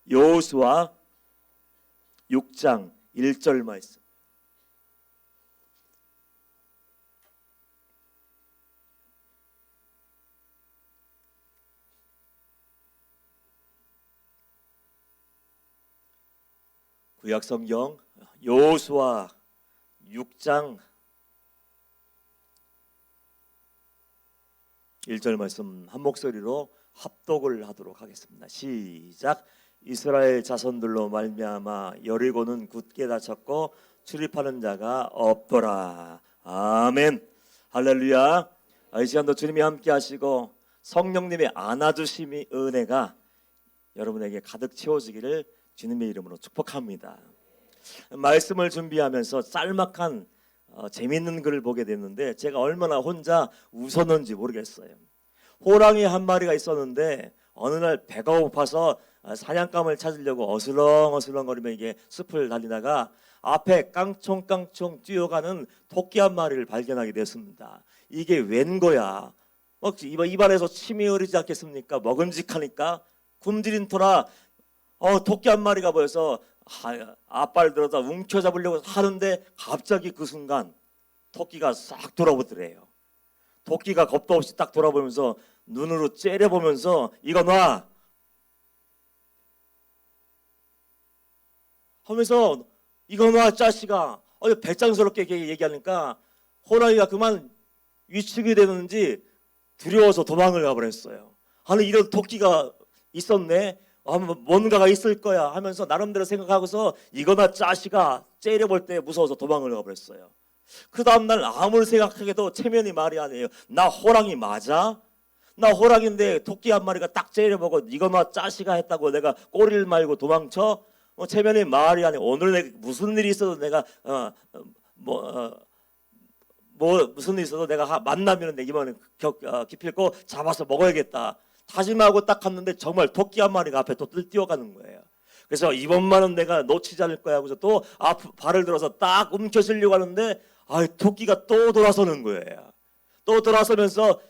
여호수아 6장 1절 말씀. 구약성경 여호수아 6장 1절 말씀 한 목소리로 합독을 하도록 하겠습니다. 시작. 이스라엘 자손들로 말미암아 여리고는 굳게 닫혔고 출입하는 자가 없더라. 아멘. 할렐루야. 이 시간도 주님이 함께 하시고 성령님의 안아주심의 은혜가 여러분에게 가득 채워지기를 주님의 이름으로 축복합니다. 말씀을 준비하면서 짤막한 재미있는 글을 보게 됐는데 제가 얼마나 혼자 웃었는지 모르겠어요. 호랑이 한 마리가 있었는데 어느 날 배가 고파서 사냥감을 찾으려고 어슬렁어슬렁거리며 이게 숲을 달리다가 앞에 깡총깡총 뛰어가는 토끼 한 마리를 발견하게 됐습니다. 이게 웬 거야? 입안에서 침이 흐르지 않겠습니까? 먹음직하니까 굶주린 터라 토끼 한 마리가 보여서 앞발을 들어서 움켜잡으려고 하는데 갑자기 그 순간 토끼가 싹 돌아보더래요. 토끼가 겁도 없이 딱 돌아보면서 눈으로 째려보면서 이거 놔 하면서 이거 놔 짜식아 배짱스럽게 얘기하니까 호랑이가 그만 위축이 되는지 두려워서 도망을 가버렸어요. 아니 이런 토끼가 있었네, 뭔가가 있을 거야 하면서 나름대로 생각하고서 이거나 짜식아 째려볼 때 무서워서 도망을 가버렸어요. 그 다음날 아무리 생각해도 체면이 말이 아니에요. 나 호랑이 맞아? 나 호랑인데 토끼 한 마리가 딱 째려보고 이거나 짜식아 했다고 내가 꼬리를 말고 도망쳐? 체면이 말이 아니에요. 오늘 무슨 일이 있어도 내가 무슨 일이 있어도 내가 만나면 내 이번에 기필코 잡아서 먹어야겠다 다짐하고 딱 갔는데 정말 토끼 한 마리가 앞에 또 뛰어가는 거예요. 그래서 이번만은 내가 놓치지 않을 거야 하고서 또 발을 들어서 딱 움켜쥐려고 하는데 토끼가 또 돌아서는 거예요. 또 돌아서면서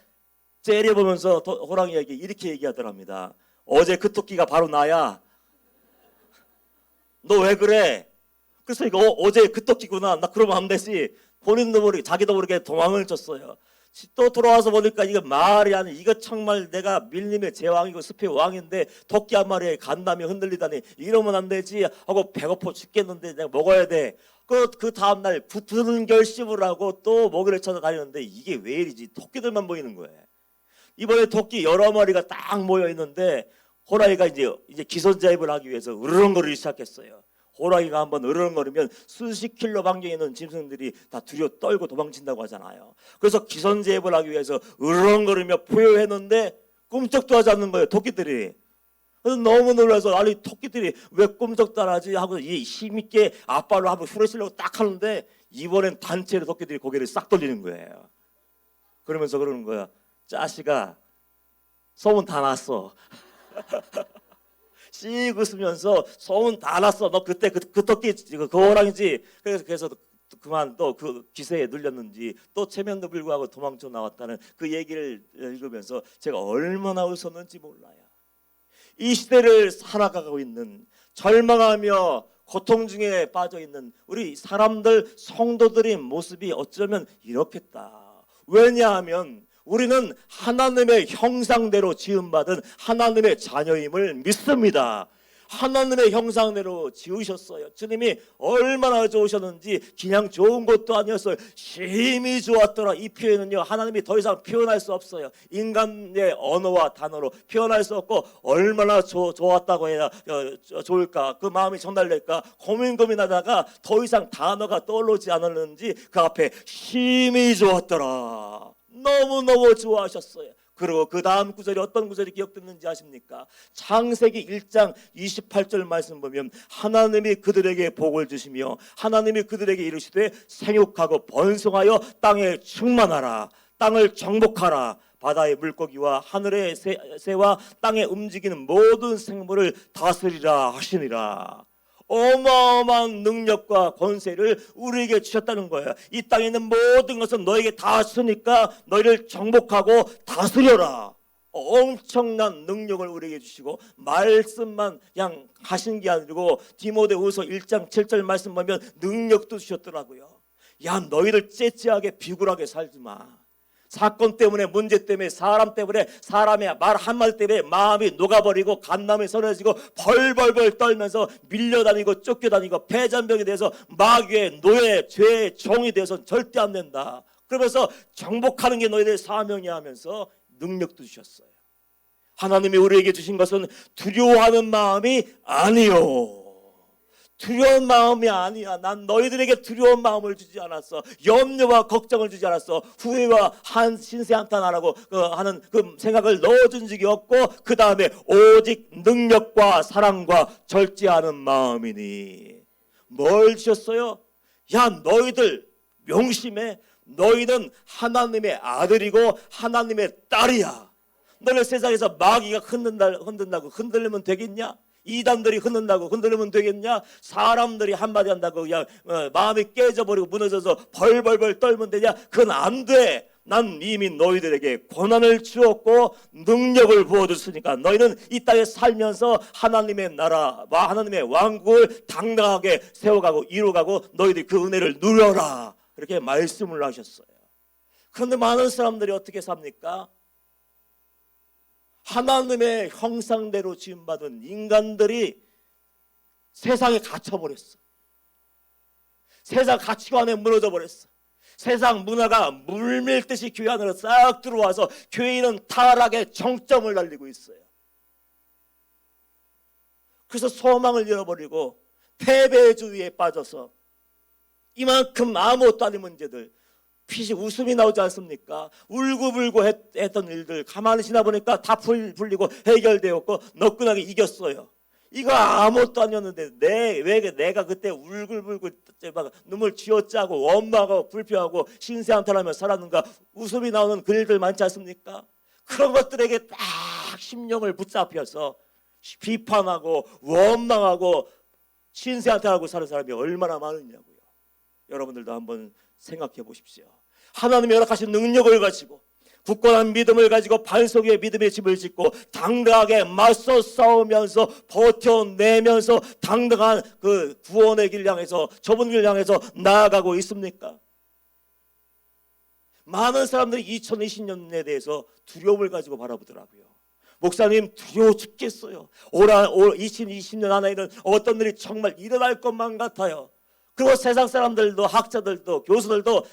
째려보면서 호랑이에게 이렇게 얘기하더랍니다. 어제 그 토끼가 바로 나야. 너 왜 그래? 그래서 이거 어제 그 토끼구나. 나 그러면 안 되지. 본인도 모르게 자기도 모르게 도망을 쳤어요. 또 돌아와서 보니까 이거 말이 아니 이거 정말 내가 밀림의 제왕이고 숲의 왕인데 토끼 한 마리에 간담이 흔들리다니 이러면 안 되지 하고 배고파 죽겠는데 내가 먹어야 돼. 그 다음날 굳은 결심을 하고 또 먹이를 찾아다니는데 이게 왜 이리지? 토끼들만 보이는 거예요. 이번에 토끼 여러 마리가 딱 모여 있는데 호랑이가 이제 기선제압을 하기 위해서 으르렁거리기 시작했어요. 호랑이가 한번 으르렁거리면 수십 킬로 반경에 있는 짐승들이 다 두려워 떨고 도망친다고 하잖아요. 그래서 기선제압을 하기 위해서 으르렁거리며 포효했는데 꿈쩍도 하지 않는 거예요, 토끼들이. 그래서 너무 놀라서 아니 토끼들이 왜 꿈쩍도 안 하지 하고 힘있게 앞발로 한번 후려치려고 딱 하는데 이번엔 단체로 토끼들이 고개를 싹 돌리는 거예요. 그러면서 그러는 거야. 짜식아 소문 다 났어. 씩 웃으면서 소문 다 났어. 너 그때 그 토끼 그 호랑이지. 그래서 그만 또 그 기세에 눌렸는지 또 체면도 불구하고 도망쳐 나왔다는 그 얘기를 읽으면서 제가 얼마나 웃었는지 몰라요. 이 시대를 살아가고 있는 절망하며 고통 중에 빠져 있는 우리 사람들 성도들의 모습이 어쩌면 이렇겠다. 왜냐하면 우리는 하나님의 형상대로 지음받은 하나님의 자녀임을 믿습니다. 하나님의 형상대로 지으셨어요. 주님이 얼마나 좋으셨는지 그냥 좋은 것도 아니었어요. 심히 좋았더라. 이 표현은요 하나님이 더 이상 표현할 수 없어요. 인간의 언어와 단어로 표현할 수 없고 얼마나 좋았다고 해야 좋을까, 그 마음이 전달될까 고민하다가 더 이상 단어가 떠오르지 않았는지 그 앞에 심히 좋았더라. 너무너무 좋아하셨어요. 그리고 그 다음 구절이 어떤 구절이 기억됐는지 아십니까? 창세기 1장 28절 말씀 보면 하나님이 그들에게 복을 주시며 하나님이 그들에게 이르시되 생육하고 번성하여 땅에 충만하라. 땅을 정복하라. 바다의 물고기와 하늘의 새와 땅에 움직이는 모든 생물을 다스리라 하시니라. 어마어마한 능력과 권세를 우리에게 주셨다는 거예요. 이 땅에 있는 모든 것은 너에게 다 주니까 너희를 정복하고 다스려라. 엄청난 능력을 우리에게 주시고 말씀만 그냥 하신 게 아니고 디모데후서 1장 7절 말씀 보면 능력도 주셨더라고요. 야, 너희들 째째하게 비굴하게 살지 마. 사건 때문에, 문제 때문에, 사람 때문에, 사람의 말 한마디 때문에 마음이 녹아버리고 간남이 서늘해지고 벌벌벌 떨면서 밀려다니고 쫓겨다니고 패잔병이 돼서 마귀의 노예, 죄의 종이 되어서는 절대 안 된다. 그러면서 정복하는 게 너희들의 사명이야 하면서 능력도 주셨어요. 하나님이 우리에게 주신 것은 두려워하는 마음이 아니요. 두려운 마음이 아니야. 난 너희들에게 두려운 마음을 주지 않았어. 염려와 걱정을 주지 않았어. 후회와 신세 한탄하라고 하는 그 생각을 넣어준 적이 없고 그 다음에 오직 능력과 사랑과 절제하는 마음이니 뭘 주셨어요? 야, 너희들 명심해. 너희는 하나님의 아들이고 하나님의 딸이야. 너를 세상에서 마귀가 흔든다고 흔들리면 되겠냐? 이단들이 흔든다고 흔들리면 되겠냐? 사람들이 한마디 한다고 그냥 마음이 깨져버리고 무너져서 벌벌벌 떨면 되냐? 그건 안 돼. 난 이미 너희들에게 권한을 주었고 능력을 부어줬으니까 너희는 이 땅에 살면서 하나님의 나라, 하나님의 왕국을 당당하게 세워가고 이루어가고 너희들이 그 은혜를 누려라. 이렇게 말씀을 하셨어요. 그런데 많은 사람들이 어떻게 삽니까? 하나님의 형상대로 지음받은 인간들이 세상에 갇혀버렸어. 세상 가치관에 무너져 버렸어. 세상 문화가 물밀듯이 교회 안으로 싹 들어와서 교회는 타락의 정점을 달리고 있어요. 그래서 소망을 잃어버리고 패배주의에 빠져서 이만큼 아무것도 아닌 문제들, 피식 웃음이 나오지 않습니까? 울고불고 했던 일들 가만히 지나보니까 다 풀리고 해결되었고 너끈하게 이겼어요. 이거 아무것도 아니었는데 왜 내가 그때 울고불고 막 눈물 쥐어짜고 원망하고 불평하고 신세한탄하며 살았는가? 웃음이 나오는 그 일들 많지 않습니까? 그런 것들에게 딱 심령을 붙잡혀서 비판하고 원망하고 신세한탄하고 사는 사람이 얼마나 많으냐고요. 여러분들도 한번 생각해 보십시오. 하나님이 허락하신 능력을 가지고 굳건한 믿음을 가지고 반석 위에 믿음의 집을 짓고 당당하게 맞서 싸우면서 버텨내면서 당당한 그 구원의 길 향해서 좁은 길 향해서 나아가고 있습니까? 많은 사람들이 2020년에 대해서 두려움을 가지고 바라보더라고요. 목사님 두려워 죽겠어요. 올 2020년 안에는 어떤 일이 정말 일어날 것만 같아요. 그리고 세상 사람들도 학자들도 교수들도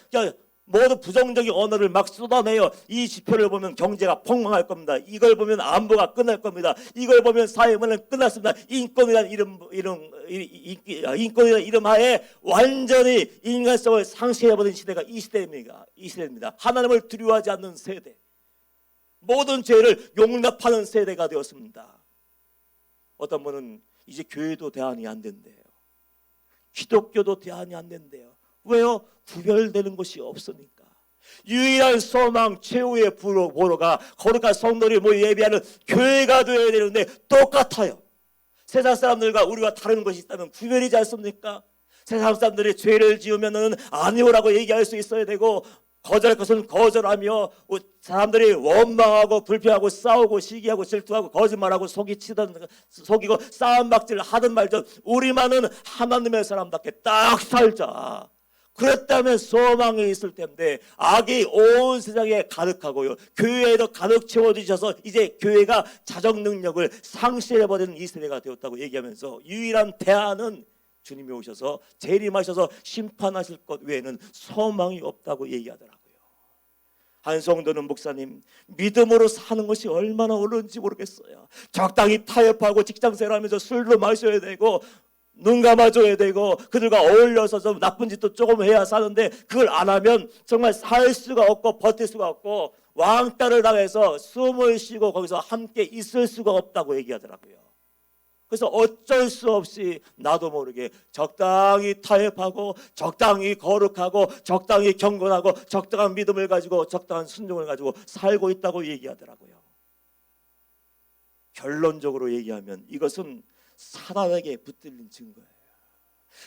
모두 부정적인 언어를 막 쏟아내요. 이 지표를 보면 경제가 폭망할 겁니다. 이걸 보면 안보가 끝날 겁니다. 이걸 보면 사회문은 끝났습니다. 인권이라는 이름 하에 완전히 인간성을 상실해버린 시대가 이 시대입니다. 하나님을 두려워하지 않는 세대, 모든 죄를 용납하는 세대가 되었습니다. 어떤 분은 이제 교회도 대안이 안 된대요. 기독교도 대안이 안 된대요. 왜요? 구별되는 것이 없으니까. 유일한 소망 최후의 보로가 거룩한 성도들이 모여 예배하는 교회가 되어야 되는데 똑같아요. 세상 사람들과 우리가 다른 것이 있다면 구별이지 않습니까? 세상 사람들이 죄를 지으면 아니오라고 얘기할 수 있어야 되고 거절할 것은 거절하며 사람들이 원망하고 불평하고 싸우고 시기하고 질투하고 거짓말하고 속이고 싸움박질 하든 말든 우리만은 하나님의 사람답게 딱 살자. 그랬다면 소망이 있을 텐데 악이 온 세상에 가득하고요. 교회에도 가득 채워주셔서 이제 교회가 자정 능력을 상실해버리는 이 세대가 되었다고 얘기하면서 유일한 대안은 주님이 오셔서 재림하셔서 심판하실 것 외에는 소망이 없다고 얘기하더라고요. 한 성도는 목사님 믿음으로 사는 것이 얼마나 옳은지 모르겠어요. 적당히 타협하고 직장생활하면서 술도 마셔야 되고 눈 감아줘야 되고 그들과 어울려서 좀 나쁜 짓도 조금 해야 사는데 그걸 안 하면 정말 살 수가 없고 버틸 수가 없고 왕따를 당해서 숨을 쉬고 거기서 함께 있을 수가 없다고 얘기하더라고요. 그래서 어쩔 수 없이 나도 모르게 적당히 타협하고 적당히 거룩하고 적당히 경건하고 적당한 믿음을 가지고 적당한 순종을 가지고 살고 있다고 얘기하더라고요. 결론적으로 얘기하면 이것은 사단에게 붙들린 증거예요.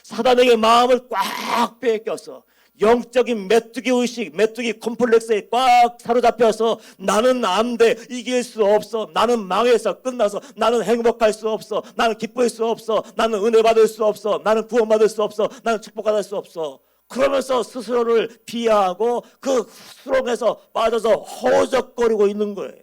사단에게 마음을 꽉 뺏겨서 영적인 메뚜기 의식, 메뚜기 콤플렉스에 꽉 사로잡혀서 나는 안 돼, 이길 수 없어, 나는 망해서 끝나서, 나는 행복할 수 없어, 나는 기쁠 수 없어, 나는 은혜 받을 수 없어, 나는 구원받을 수 없어, 나는 축복받을 수 없어. 그러면서 스스로를 비하하고 그 수렁에서 빠져서 허우적거리고 있는 거예요.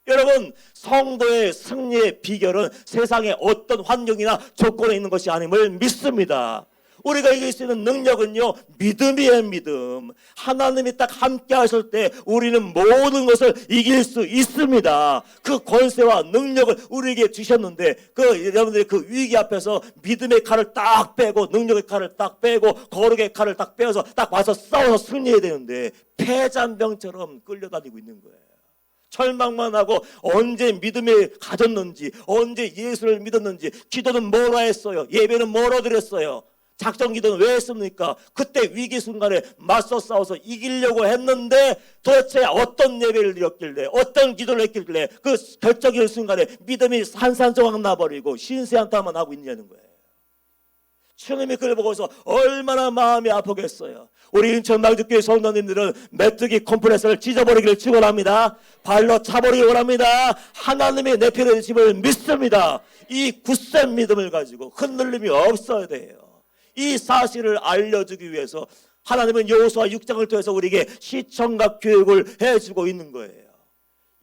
여러분, 성도의 승리의 비결은 세상의 어떤 환경이나 조건에 있는 것이 아님을 믿습니다. 우리가 이길 수 있는 능력은요, 믿음이에요. 믿음. 하나님이 딱 함께 하실 때 우리는 모든 것을 이길 수 있습니다. 그 권세와 능력을 우리에게 주셨는데, 여러분들이 그 위기 앞에서 믿음의 칼을 딱 빼고, 능력의 칼을 딱 빼고, 거룩의 칼을 딱 빼서 딱 와서 싸워서 승리해야 되는데 패잔병처럼 끌려다니고 있는 거예요. 절망만 하고, 언제 믿음을 가졌는지, 언제 예수를 믿었는지, 기도는 뭐라 했어요, 예배는 뭐라 드렸어요, 작전 기도는 왜 했습니까? 그때 위기 순간에 맞서 싸워서 이기려고 했는데 도대체 어떤 예배를 드렸길래, 어떤 기도를 했길래 그 결정적인 순간에 믿음이 산산조각 나버리고 신세한탄만 하고 있냐는 거예요. 주님이 그걸 보고서 얼마나 마음이 아프겠어요. 우리 인천 망주교회 성도님들은 메뚜기 콤플렉스를 찢어버리기를 축원합니다. 발로 차버리기 원합니다. 하나님의 내 편의 집을 믿습니다. 이 굳센 믿음을 가지고 흔들림이 없어야 돼요. 이 사실을 알려주기 위해서 하나님은 여호수아 6장을 통해서 우리에게 시청각 교육을 해주고 있는 거예요.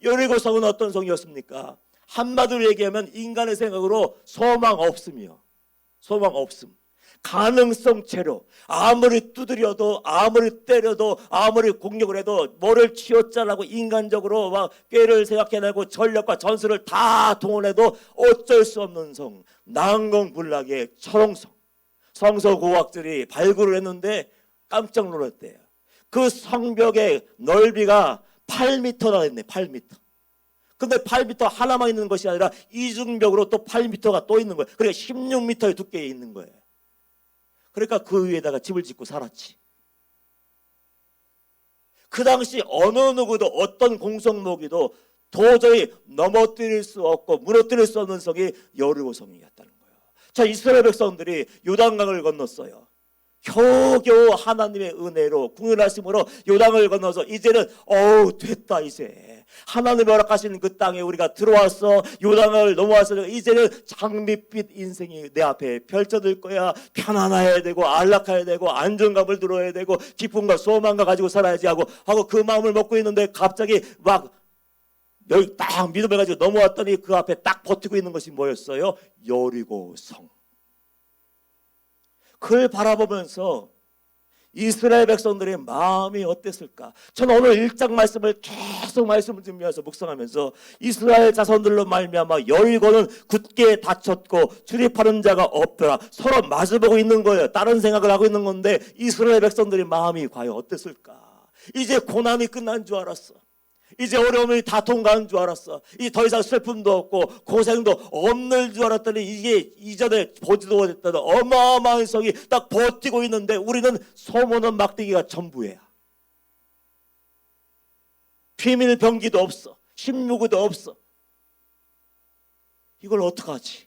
여리고 성은 어떤 성이었습니까? 한마디로 얘기하면 인간의 생각으로 소망 없음이요. 소망 없음. 가능성 제로. 아무리 두드려도, 아무리 때려도, 아무리 공격을 해도 뭐를 치웠자라고 인간적으로 막 꾀를 생각해내고 전력과 전술을 다 동원해도 어쩔 수 없는 성. 난공불락의 초롱성. 성서고학들이 발굴을 했는데 깜짝 놀랐대요. 그 성벽의 넓이가 8m나 됐네. 8m. 근데 8m 하나만 있는 것이 아니라 이중벽으로 또 8m가 또 있는 거예요. 그러니까 16m의 두께에 있는 거예요. 그러니까 그 위에다가 집을 짓고 살았지. 그 당시 어느 누구도 어떤 공성모기도 도저히 넘어뜨릴 수 없고 무너뜨릴 수 없는 성이 여리고 성이었다는 거예요. 자, 이스라엘 백성들이 요단강을 건넜어요. 겨우겨우 하나님의 은혜로 궁연하심으로 요단을 건너서 이제는 됐다. 이제 하나님이 허락하신 그 땅에 우리가 들어와서 요단을 넘어와서 이제는 장밋빛 인생이 내 앞에 펼쳐질 거야. 편안해야 되고 안락해야 되고 안정감을 들어야 되고 기쁨과 소망과 가지고 살아야지 하고 그 마음을 먹고 있는데 갑자기 막 여기 딱 믿음을 가지고 넘어왔더니 그 앞에 딱 버티고 있는 것이 뭐였어요? 여리고 성. 그걸 바라보면서 이스라엘 백성들의 마음이 어땠을까? 저는 오늘 1장 말씀을 계속 말씀을 준비해서 묵상하면서 이스라엘 자손들로 말미암아 여리고는 굳게 닫혔고 출입하는 자가 없더라. 서로 마주보고 있는 거예요. 다른 생각을 하고 있는 건데 이스라엘 백성들의 마음이 과연 어땠을까? 이제 고난이 끝난 줄 알았어. 이제 어려움이 다 통과한 줄 알았어. 이 더 이상 슬픔도 없고 고생도 없는 줄 알았더니 이게 이전에 보지도 못했던 어마어마한 성이 딱 버티고 있는데 우리는 소문은 막대기가 전부야. 비밀 병기도 없어. 신무구도 없어. 이걸 어떡하지?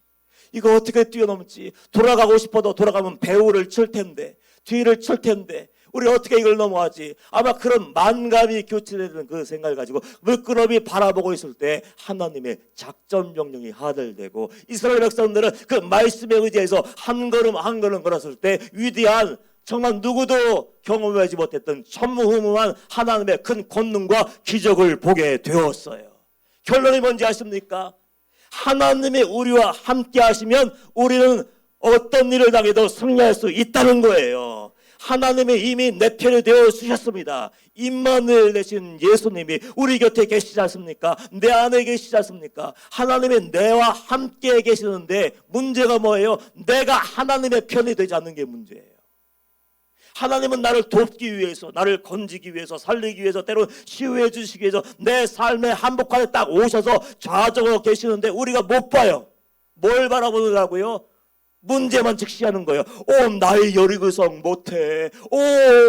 이거 어떻게 뛰어넘지? 돌아가고 싶어도 돌아가면 배후를 칠 텐데, 뒤를 칠 텐데 우리 어떻게 이걸 넘어가지? 아마 그런 만감이 교체되는 그 생각을 가지고 물끄러미 바라보고 있을 때 하나님의 작전 명령이 하늘되고 이스라엘 백성들은 그 말씀에 의지해서 한 걸음 한 걸음 걸었을 때 위대한, 정말 누구도 경험하지 못했던 천무후무한 하나님의 큰 권능과 기적을 보게 되었어요. 결론이 뭔지 아십니까? 하나님의 우리와 함께 하시면 우리는 어떤 일을 당해도 승리할 수 있다는 거예요. 하나님이 이미 내 편이 되어 주셨습니다. 임마누엘 되신 예수님이 우리 곁에 계시지 않습니까? 내 안에 계시지 않습니까? 하나님이 내와 함께 계시는데 문제가 뭐예요? 내가 하나님의 편이 되지 않는 게 문제예요. 하나님은 나를 돕기 위해서, 나를 건지기 위해서, 살리기 위해서, 때로는 치유해 주시기 위해서 내 삶의 한복판에 딱 오셔서 좌정하고 계시는데 우리가 못 봐요. 뭘 바라보느라고요? 문제만 직시하는 거예요. 오, 나의 여리고성 못해. 오,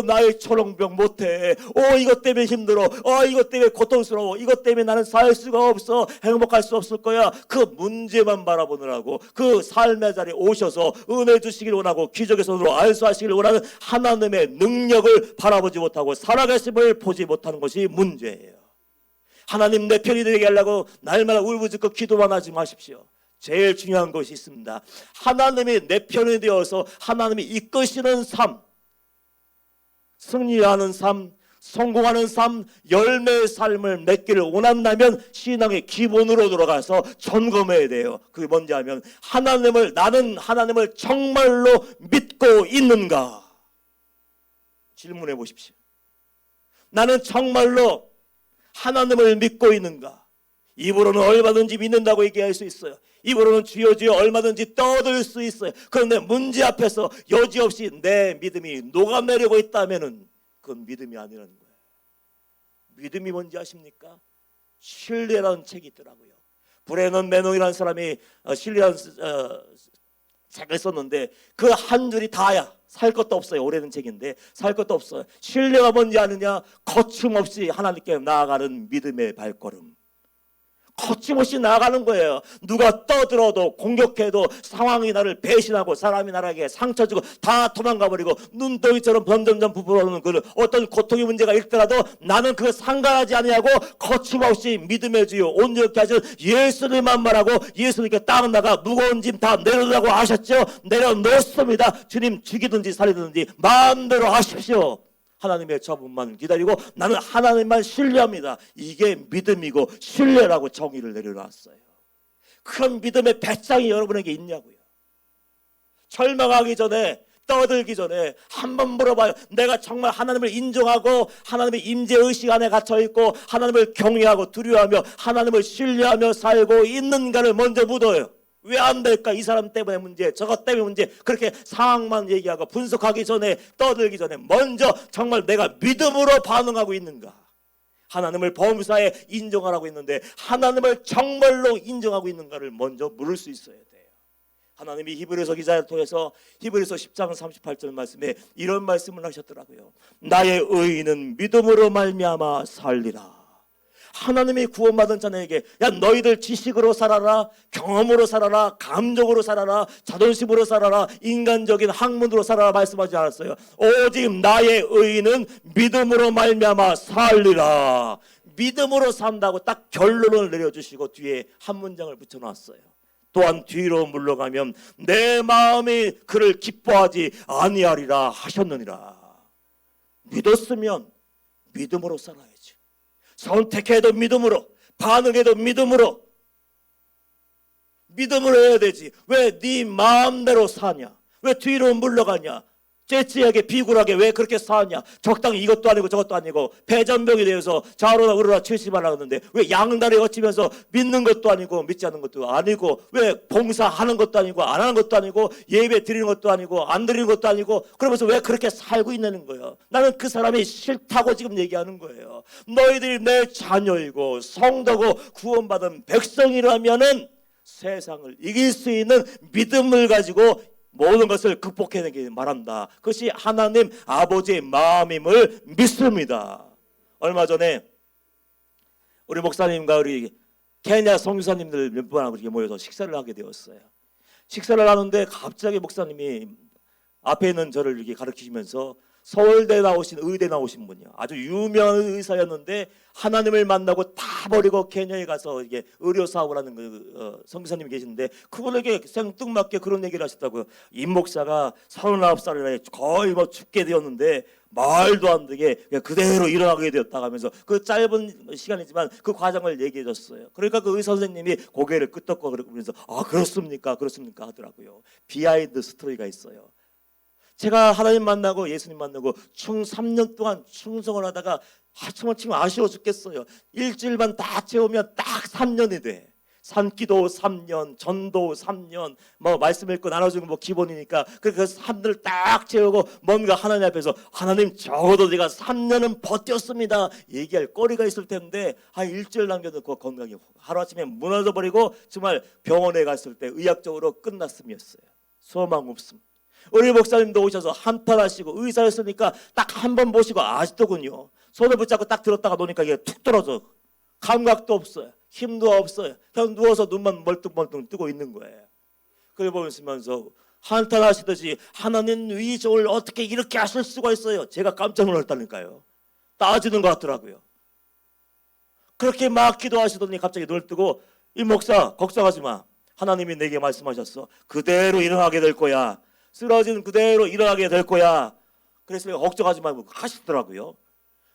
나의 초롱병 못해. 오, 이것 때문에 힘들어. 이것 때문에 고통스러워. 이것 때문에 나는 살 수가 없어. 행복할 수 없을 거야. 그 문제만 바라보느라고 그 삶의 자리에 오셔서 은혜 주시길 원하고 기적의 손으로 안수하시길 원하는 하나님의 능력을 바라보지 못하고 살아계심을 보지 못하는 것이 문제예요. 하나님 내 편이 되게 하려고 날마다 울부짖고 기도만 하지 마십시오. 제일 중요한 것이 있습니다. 하나님이 내 편이 되어서 하나님이 이끄시는 삶, 승리하는 삶, 성공하는 삶, 열매의 삶을 맺기를 원한다면 신앙의 기본으로 돌아가서 점검해야 돼요. 그게 뭔지 하면 나는 하나님을 정말로 믿고 있는가? 질문해 보십시오. 나는 정말로 하나님을 믿고 있는가? 입으로는 얼마든지 믿는다고 얘기할 수 있어요. 입으로는 주여 주여 얼마든지 떠들 수 있어요. 그런데 문제 앞에서 여지없이 내 믿음이 녹아내리고 있다면 그건 믿음이 아니라는 거예요. 믿음이 뭔지 아십니까? 신뢰라는 책이 있더라고요. 브레넌 매농이라는 사람이 신뢰라는 책을 썼는데 그 한 줄이 다야. 살 것도 없어요. 오래된 책인데 살 것도 없어요. 신뢰가 뭔지 아느냐? 거침없이 하나님께 나아가는 믿음의 발걸음. 거침없이 나아가는 거예요. 누가 떠들어도 공격해도 상황이 나를 배신하고 사람이 나에게 상처 주고 다 도망가버리고 눈덩이처럼 점점점 부풀어오는 그 어떤 고통의 문제가 있더라도 나는 그거 상관하지 아니하고 거침없이 믿음의 주요 온전히 하신 예수님만 말하고 예수님께 딱 나가 무거운 짐 다 내려놓으라고 하셨죠. 내려놓습니다. 주님 죽이든지 살리든지 마음대로 하십시오. 하나님의 저분만 기다리고 나는 하나님만 신뢰합니다. 이게 믿음이고 신뢰라고 정의를 내려놨어요. 그런 믿음의 배짱이 여러분에게 있냐고요. 절망하기 전에 떠들기 전에 한번 물어봐요. 내가 정말 하나님을 인정하고 하나님의 임재의식 안에 갇혀있고 하나님을 경외하고 두려워하며 하나님을 신뢰하며 살고 있는가를 먼저 묻어요. 왜 안 될까? 이 사람 때문에 문제, 저것 때문에 문제. 그렇게 상황만 얘기하고 분석하기 전에 떠들기 전에 먼저 정말 내가 믿음으로 반응하고 있는가? 하나님을 범사에 인정하라고 했는데 하나님을 정말로 인정하고 있는가를 먼저 물을 수 있어야 돼요. 하나님이 히브리서 기자를 통해서 히브리서 10장 38절 말씀에 이런 말씀을 하셨더라고요. 나의 의인은 믿음으로 말미암아 살리라. 하나님이 구원받은 자녀에게 야 너희들 지식으로 살아라, 경험으로 살아라, 감정으로 살아라, 자존심으로 살아라, 인간적인 학문으로 살아라 말씀하지 않았어요. 오직 나의 의인은 믿음으로 말미암아 살리라. 믿음으로 산다고 딱 결론을 내려주시고 뒤에 한 문장을 붙여놨어요. 또한 뒤로 물러가면 내 마음이 그를 기뻐하지 아니하리라 하셨느니라. 믿었으면 믿음으로 살아야지. 선택해도 믿음으로, 반응해도 믿음으로 해야 되지. 왜 네 마음대로 사냐? 왜 뒤로 물러가냐? 째째하게 비굴하게 왜 그렇게 사냐? 적당히 이것도 아니고 저것도 아니고 배전병이 되어서 좌로나 우로나 치시만 하는데 왜 양다리 걷히면서 믿는 것도 아니고 믿지 않는 것도 아니고 왜 봉사하는 것도 아니고 안 하는 것도 아니고 예배 드리는 것도 아니고 안 드리는 것도 아니고 그러면서 왜 그렇게 살고 있는 거예요? 나는 그 사람이 싫다고 지금 얘기하는 거예요. 너희들이 내 자녀이고 성도고 구원받은 백성이라면은 세상을 이길 수 있는 믿음을 가지고 모든 것을 극복해내기 말한다. 그것이 하나님 아버지의 마음임을 믿습니다. 얼마 전에 우리 목사님과 우리 케냐 선교사님들 몇 분하고 이렇게 모여서 식사를 하게 되었어요. 식사를 하는데 갑자기 목사님이 앞에 있는 저를 이렇게 가르치시면서 서울대 나오신 의대 나오신 분이요. 아주 유명한 의사였는데 하나님을 만나고 다 버리고 케냐에 가서 이게 의료 사업을 하는 선교사님이 계신데 그분에게 생뚱맞게 그런 얘기를 하셨다고요. 임 목사가 39살이라 거의 뭐 죽게 되었는데 말도 안 되게 그대로 일어나게 되었다 하면서 그 짧은 시간이지만 그 과정을 얘기해 줬어요. 그러니까 그 의사 선생님이 고개를 끄덕고 그러면서 아 그렇습니까 하더라고요. 비하인드 스토리가 있어요. 제가 하나님 만나고 예수님 만나고 총 3년 동안 충성을 하다가 정말 지금 아쉬워 죽겠어요. 일주일만 다 채우면 딱 3년이 돼. 산기도 3년, 전도 3년, 뭐 말씀 읽고 나눠주는 뭐 기본이니까 그래서 3년을 딱 채우고 뭔가 하나님 앞에서 하나님 적어도 제가 3년은 버텼습니다. 얘기할 거리가 있을 텐데 한 일주일 남겨놓고 건강이 하루아침에 무너져 버리고 정말 병원에 갔을 때 의학적으로 끝났음이었어요. 소망 없음. 우리 목사님도 오셔서 한탄하시고 의사였으니까 딱 한 번 보시고 아시더군요. 손을 붙잡고 딱 들었다가 놓으니까 이게 툭 떨어져. 감각도 없어요. 힘도 없어요. 그냥 누워서 눈만 멀뚱멀뚱 뜨고 있는 거예요. 그걸 보면서 한탄하시듯이 하나님 이 종을 어떻게 이렇게 하실 수가 있어요. 제가 깜짝 놀랐다니까요. 따지는 것 같더라고요. 그렇게 막 기도하시더니 갑자기 눈을 뜨고 이 목사 걱정하지 마. 하나님이 내게 말씀하셨어. 그대로 일어나게 될 거야. 쓰러진 그대로 일어나게 될 거야. 그래서 내가 걱정하지 말고 하시더라고요.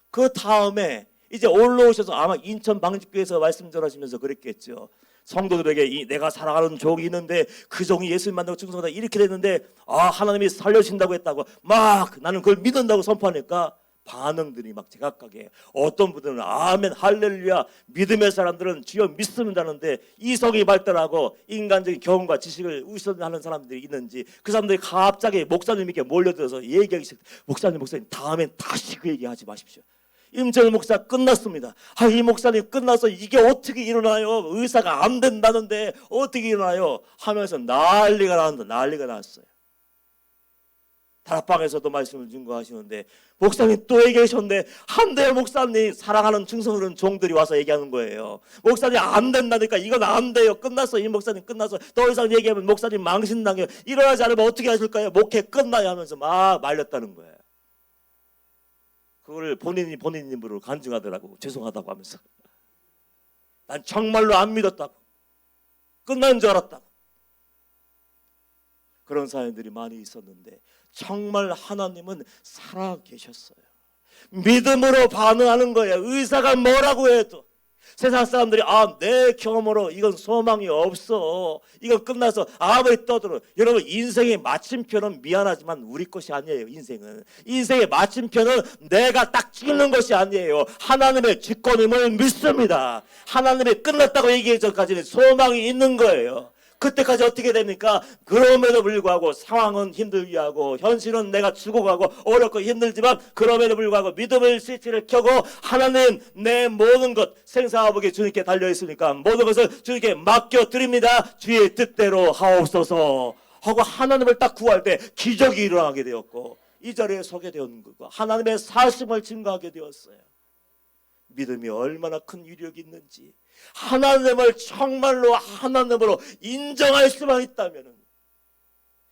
그 다음에 이제 올라오셔서 아마 인천 방직교에서 말씀 전하시면서 그랬겠죠. 성도들에게 내가 사랑하는 종이 있는데 그 종이 예수님 만나고 충성하다 이렇게 됐는데 하나님이 살려주신다고 했다고 막 나는 그걸 믿는다고 선포하니까 반응들이 막 제각각에 어떤 분들은 아멘 할렐루야 믿음의 사람들은 주여 믿습니다는데 이성이 발달하고 인간적인 경험과 지식을 우선하는 사람들이 있는지 그 사람들이 갑자기 목사님에게 몰려들어서 얘기하기 시작. 목사님 다음엔 다시 그 얘기하지 마십시오. 임철 목사 끝났습니다. 이 목사님 끝나서 이게 어떻게 일어나요? 의사가 안 된다는데 어떻게 일어나요? 하면서 난리가 났어요. 다락방에서도 말씀을 증거하시는데 목사님 또 얘기하셨는데 한대 목사님 사랑하는 충성스러운 종들이 와서 얘기하는 거예요. 목사님 안 된다니까 이건 안 돼요. 끝났어. 이 목사님 끝나서 더 이상 얘기하면 목사님 망신당해요. 일어나지 않으면 어떻게 하실까요? 목회 끝나요 하면서 막 말렸다는 거예요. 그걸 본인 입으로 간증하더라고. 죄송하다고 하면서 난 정말로 안 믿었다고 끝난 줄 알았다고 그런 사연들이 많이 있었는데 정말 하나님은 살아계셨어요. 믿음으로 반응하는 거예요. 의사가 뭐라고 해도 세상 사람들이 내 경험으로 이건 소망이 없어 이건 끝나서 아무리 떠들어 여러분 인생의 마침표는 미안하지만 우리 것이 아니에요. 인생의 마침표는 내가 딱 찍는 것이 아니에요. 하나님의 주권임을 믿습니다. 하나님이 끝났다고 얘기하기 전까지는 소망이 있는 거예요. 그때까지 어떻게 됩니까? 그럼에도 불구하고 상황은 힘들게 하고 현실은 내가 죽어가고 어렵고 힘들지만 그럼에도 불구하고 믿음의 스위치를 켜고 하나님 내 모든 것 생사화복이 주님께 달려있으니까 모든 것을 주님께 맡겨드립니다. 주의 뜻대로 하옵소서 하고 하나님을 딱 구할 때 기적이 일어나게 되었고 이 자리에 서게 되었는 거고 하나님의 사심을 증거하게 되었어요. 믿음이 얼마나 큰 위력이 있는지 하나님을 정말로 하나님으로 인정할 수만 있다면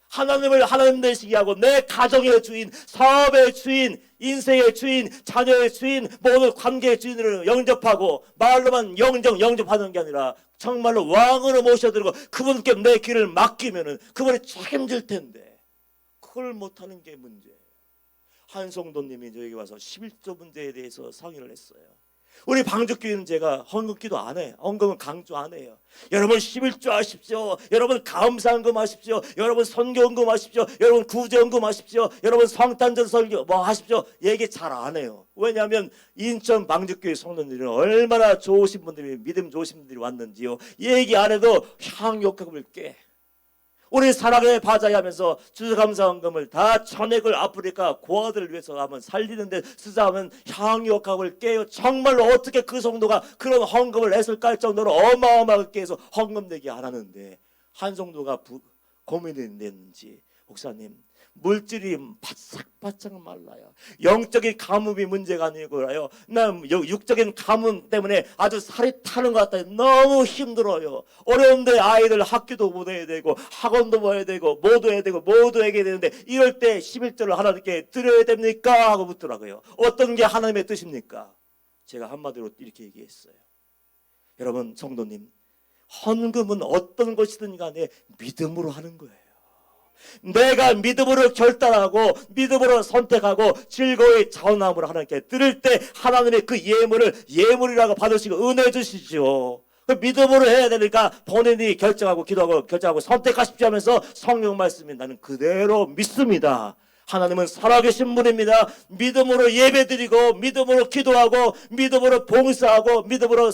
하나님을 하나님 되시게 하고 내 가정의 주인, 사업의 주인, 인생의 주인, 자녀의 주인, 모든 관계의 주인으로 영접하고 말로만 영접하는 게 아니라 정말로 왕으로 모셔드리고 그분께 내 길을 맡기면은 그분이 책임질 텐데 그걸 못하는 게 문제예요. 한성도님이 저에게 와서 11조 문제에 대해서 상의를 했어요. 우리 방적교회는 제가 헌금기도 안 해요. 헌금은 강조 안 해요. 여러분 11조 하십시오. 여러분 감사헌금 하십시오. 여러분 선교헌금 하십시오. 여러분 구제헌금 하십시오. 여러분 성탄절 설교 하십시오. 얘기 잘 안 해요. 왜냐하면 인천 방적교회 성도들은 얼마나 좋으신 분들이 믿음 좋으신 분들이 왔는지요. 얘기 안 해도 향유효과금을 깨. 우리 사랑의 바자회 하면서 주주감사헌금을 다 전액을 아프리카 고아들을 위해서 한번 살리는데 쓰자 하면 향유효과금을 깨요. 정말로 어떻게 그 성도가 그런 헌금을 했을까 할 정도로 어마어마하게 해서 헌금 내기 안 하는데 한 성도가 고민이 됐는지 목사님 물질이 바싹바싹 말라요. 영적인 가뭄이 문제가 아니고요. 난 육적인 가뭄 때문에 아주 살이 타는 것 같아요. 너무 힘들어요. 어려운데 아이들 학교도 보내야 되고 학원도 보내야 되고 모두 해야 되고 모두 해야 되는데 이럴 때 11조를 하나님께 드려야 됩니까? 하고 묻더라고요. 어떤 게 하나님의 뜻입니까? 제가 한마디로 이렇게 얘기했어요. 여러분 성도님 헌금은 어떤 것이든 간에 믿음으로 하는 거예요. 내가 믿음으로 결단하고 믿음으로 선택하고 즐거이 자원함으로 하나님께 드릴 때 하나님의 그 예물이라고 받으시고 은혜 주시죠. 믿음으로 해야 되니까 본인이 결정하고 결정하고 선택하십시오 하면서 성경 말씀이 나는 그대로 믿습니다. 하나님은 살아계신 분입니다. 믿음으로 예배드리고 믿음으로 기도하고 믿음으로 봉사하고 믿음으로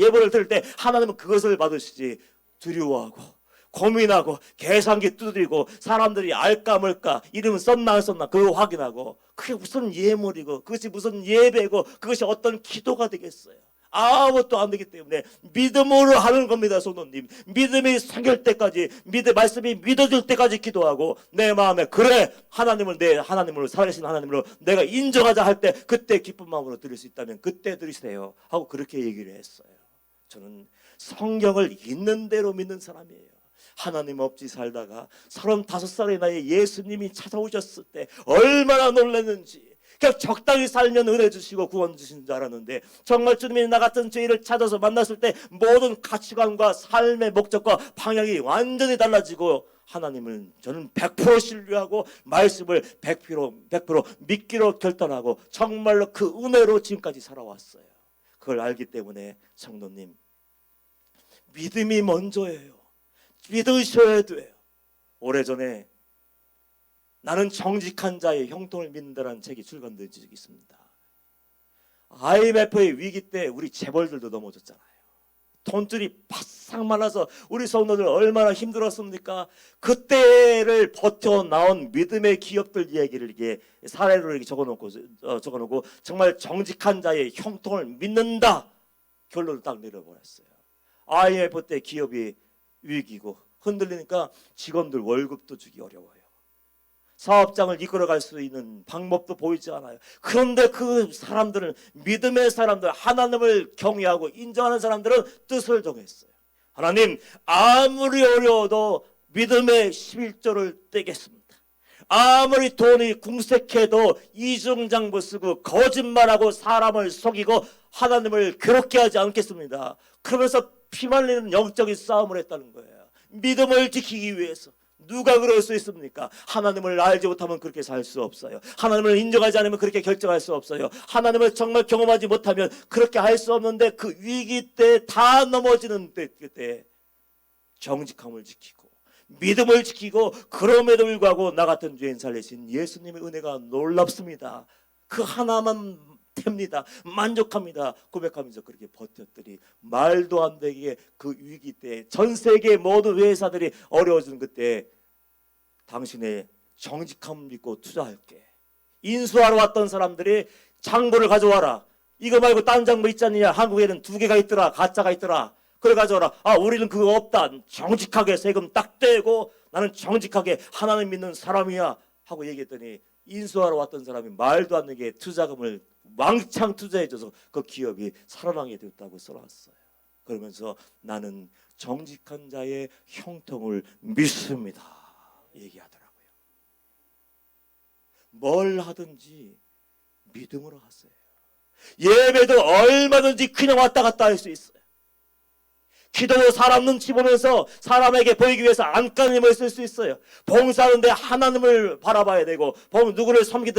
예물을 드릴 때 하나님은 그것을 받으시지 두려워하고 고민하고 계산기 두드리고 사람들이 알까 말까 이름은 썼나 안 썼나 그거 확인하고 그게 무슨 예물이고 그것이 무슨 예배고 그것이 어떤 기도가 되겠어요. 아무것도 안 되기 때문에 믿음으로 하는 겁니다, 성도님. 믿음이 생길 때까지, 말씀이 믿어질 때까지 기도하고, 내 마음에 그래, 하나님을 내 하나님으로, 살아계신 하나님으로 내가 인정하자 할 때, 그때 기쁜 마음으로 드릴 수 있다면 그때 드리세요 하고 그렇게 얘기를 했어요. 저는 성경을 있는 대로 믿는 사람이에요. 하나님 없이 살다가 35살의 나이에 예수님이 찾아오셨을 때 얼마나 놀랐는지. 그냥 적당히 살면 은혜 주시고 구원 주신 줄 알았는데, 정말 주님이 나 같은 죄인을 찾아서 만났을 때 모든 가치관과 삶의 목적과 방향이 완전히 달라지고, 하나님을 저는 100% 신뢰하고 말씀을 100% 믿기로 결단하고 정말로 그 은혜로 지금까지 살아왔어요. 그걸 알기 때문에 성도님, 믿음이 먼저예요. 믿으셔야 돼요. 오래전에 나는 정직한 자의 형통을 믿는다라는 책이 출간된 적이 있습니다. IMF의 위기 때 우리 재벌들도 넘어졌잖아요. 돈줄이 바싹 말라서 우리 성도들 얼마나 힘들었습니까? 그때를 버텨 나온 믿음의 기업들 이야기를 이게 사례로 이렇게 적어놓고 정말 정직한 자의 형통을 믿는다 결론을 딱 내려버렸어요. IMF 때 기업이 위기고 흔들리니까 직원들 월급도 주기 어려워요. 사업장을 이끌어갈 수 있는 방법도 보이지 않아요. 그런데 그 사람들은, 믿음의 사람들, 하나님을 경외하고 인정하는 사람들은 뜻을 정했어요. 하나님, 아무리 어려워도 믿음의 11조를 떼겠습니다. 아무리 돈이 궁색해도 이중장부 쓰고 거짓말하고 사람을 속이고 하나님을 괴롭게 하지 않겠습니다. 그러면서 피말리는 영적인 싸움을 했다는 거예요. 믿음을 지키기 위해서. 누가 그럴 수 있습니까? 하나님을 알지 못하면 그렇게 살 수 없어요. 하나님을 인정하지 않으면 그렇게 결정할 수 없어요. 하나님을 정말 경험하지 못하면 그렇게 할 수 없는데, 그 위기 때 다 넘어지는 때, 그때 정직함을 지키고 믿음을 지키고, 그럼에도 불구하고 나 같은 죄인 살리신 예수님의 은혜가 놀랍습니다. 그 하나만 됩니다. 만족합니다. 고백하면서 그렇게 버텼더니 말도 안 되게 그 위기 때 전 세계 모든 회사들이 어려워지는 그때 당신의 정직함 믿고 투자할게. 인수하러 왔던 사람들이 장부를 가져와라. 이거 말고 딴 장부 있지 않느냐. 한국에는 2개가 있더라. 가짜가 있더라. 그걸 가져와라. 우리는 그거 없다. 정직하게 세금 딱 떼고 나는 정직하게 하나님 믿는 사람이야 하고 얘기했더니, 인수하러 왔던 사람이 말도 안 되게 투자금을 왕창 투자해줘서 그 기업이 살아나게 되었다고 써놨어요. 그러면서 나는 정직한 자의 형통을 믿습니다 얘기하더라고요. 뭘 하든지 믿음으로 하세요. 예배도 얼마든지 그냥 왔다 갔다 할 수 있어요. 기도도 사람 눈치 보면서 사람에게 보이기 위해서 안간힘을 쓸 수 있어요. 봉사하는데 하나님을 바라봐야 되고, 누구를 섬길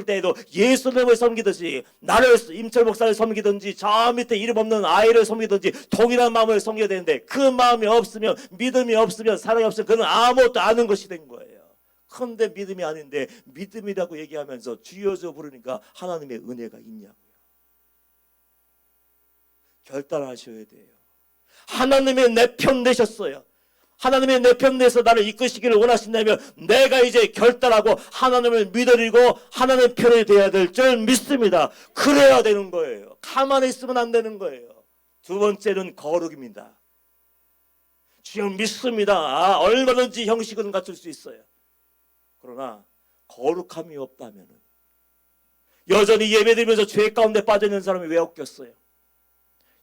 때에도 예수님을 섬기듯이, 나를 임철 목사를 섬기든지 저 밑에 이름 없는 아이를 섬기든지 동일한 마음을 섬겨야 되는데, 그 마음이 없으면, 믿음이 없으면, 사랑이 없으면 그는 아무것도 아는 것이 된 거예요. 그런데 믿음이 아닌데 믿음이라고 얘기하면서 주여주 부르니까 하나님의 은혜가 있냐고요. 결단하셔야 돼요. 하나님의 내 편 되셨어요. 하나님의 내 편 돼서 나를 이끄시기를 원하신다면 내가 이제 결단하고 하나님을 믿어드리고 하나님의 편이 되어야 될 줄 믿습니다. 그래야 되는 거예요. 가만히 있으면 안 되는 거예요. 두 번째는 거룩입니다. 주여 믿습니다. 얼마든지 형식은 갖출 수 있어요. 그러나 거룩함이 없다면 여전히 예배드리면서 죄 가운데 빠져있는 사람이 왜 없겠어요?